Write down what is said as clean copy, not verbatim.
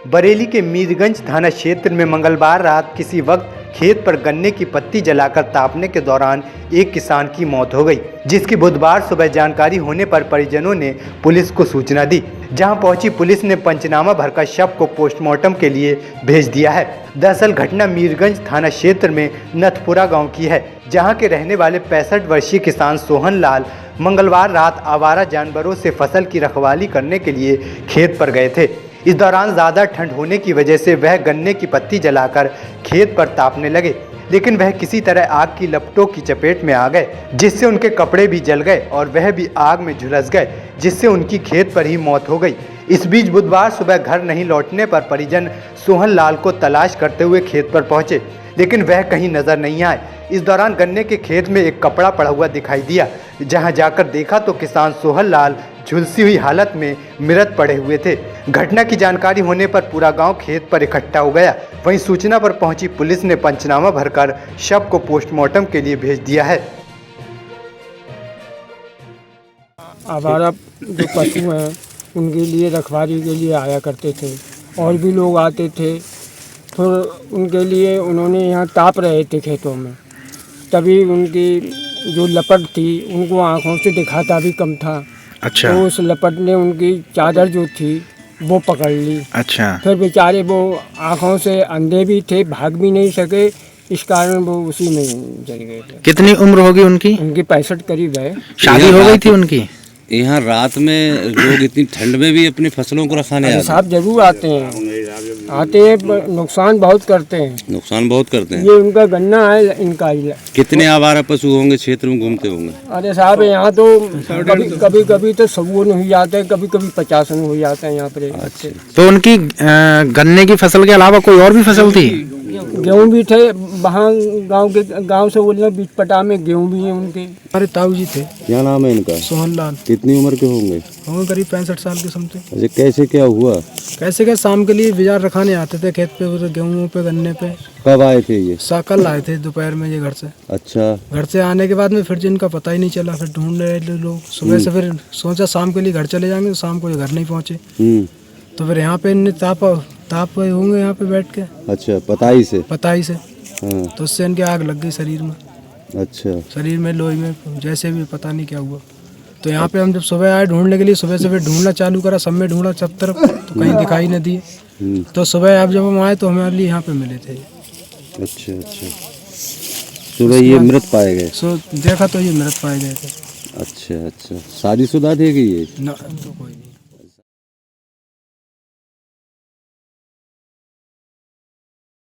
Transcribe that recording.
बरेली के मीरगंज थाना क्षेत्र में मंगलवार रात किसी वक्त खेत पर गन्ने की पत्ती जलाकर तापने के दौरान एक किसान की मौत हो गई, जिसकी बुधवार सुबह जानकारी होने पर परिजनों ने पुलिस को सूचना दी। जहां पहुंची पुलिस ने पंचनामा भरकर शव को पोस्टमार्टम के लिए भेज दिया है। दरअसल घटना मीरगंज थाना क्षेत्र में नथपुरा गांव की है, जहां के रहने वाले 65 वर्षीय किसान सोहन लाल मंगलवार रात आवारा जानवरों से फसल की रखवाली करने के लिए खेत पर गए थे। इस दौरान ज़्यादा ठंड होने की वजह से वह गन्ने की पत्ती जलाकर खेत पर तापने लगे, लेकिन वह किसी तरह आग की लपटों की चपेट में आ गए, जिससे उनके कपड़े भी जल गए और वह भी आग में झुलस गए, जिससे उनकी खेत पर ही मौत हो गई। इस बीच बुधवार सुबह घर नहीं लौटने पर परिजन सोहन लाल को तलाश करते हुए खेत पर पहुंचे, लेकिन वह कहीं नजर नहीं आए। इस दौरान गन्ने के खेत में एक कपड़ा पड़ा हुआ दिखाई दिया। जहां जाकर देखा तो किसान सोहन लाल झुलसी हुई हालत में मृत पड़े हुए थे। घटना की जानकारी होने पर पूरा गांव खेत पर इकट्ठा हो गया। वहीं सूचना पर पहुंची पुलिस ने पंचनामा भरकर शव को पोस्टमार्टम के लिए भेज दिया है। आवारा जो पशु हैं उनके लिए रखवाली के लिए आया करते थे, और भी लोग आते थे, तो उनके लिए उन्होंने यहाँ ताप रहे थे खेतों में। तभी उनकी जो लपट थी उनको आँखों से दिखाता भी कम था। अच्छा। तो उस लपट ने उनकी चादर जो थी वो पकड़ ली। अच्छा। फिर बेचारे वो आँखों से अंधे भी थे, भाग भी नहीं सके, इस कारण वो उसी में जल गए थे। कितनी उम्र होगी उनकी? उनकी 65 करीब है। शादी हो गई थी उनकी? यहाँ रात में लोग इतनी ठंड में भी अपनी फसलों को रखाने आते हैं। साहब जरूर आते हैं, पर नुकसान बहुत करते हैं। नुकसान बहुत करते हैं। ये उनका गन्ना है, इनका ही। कितने आवारा पशु होंगे क्षेत्र में घूमते होंगे? अरे साहब यहाँ तो कभी तो 100 हो जाते हैं, कभी 50 हो जाते हैं यहाँ पर। अच्छा। तो उनकी गन्ने की फसल के अलावा कोई और भी फसल थी? गेहूँ भी थे वहाँ, गांव से बोलना बीच पटा में गेहूँ भी है उनके। हमारे ताऊ जी थे। क्या नाम है इनका? सोहन लाल। कितनी उम्र के होंगे? करीब 65 साल के समथिंग। अच्छा, कैसे क्या हुआ? कैसे क्या शाम के लिए बाजार रखाने आते थे खेत पे, गेहूँ पे, गन्ने पे। कब आए थे ये? कल आए थे दोपहर में ये घर से। अच्छा। घर से आने के बाद में फिर जिनका पता ही नहीं चला, फिर ढूंढ रहे लोग। सुबह से फिर सोचा शाम के लिए घर चले जाएंगे, तो शाम को ये घर नहीं पहुँचे। तो फिर यहाँ पे इनने ताप होंगे यहाँ पे बैठ के। अच्छा, पताई से? हाँ। तो उससे इनके आग लग गई शरीर में। अच्छा। शरीर में, लोही में, जैसे भी पता नहीं क्या हुआ। तो यहाँ पे हम जब सुबह आए ढूंढने के लिए, सुबह से फिर ढूंढना चालू करा, सब में ढूंढा सब तरफ, तो कहीं दिखाई न दिए। तो सुबह अब जब हम आए तो हमारे लिए यहाँ पे मिले थे। अच्छा अच्छा। सुबह ये मृत पाए गए? देखा तो ये मृत पाए गए थे। अच्छा अच्छा। शादीशुदा थे कि ये? ना, तो कोई नहीं।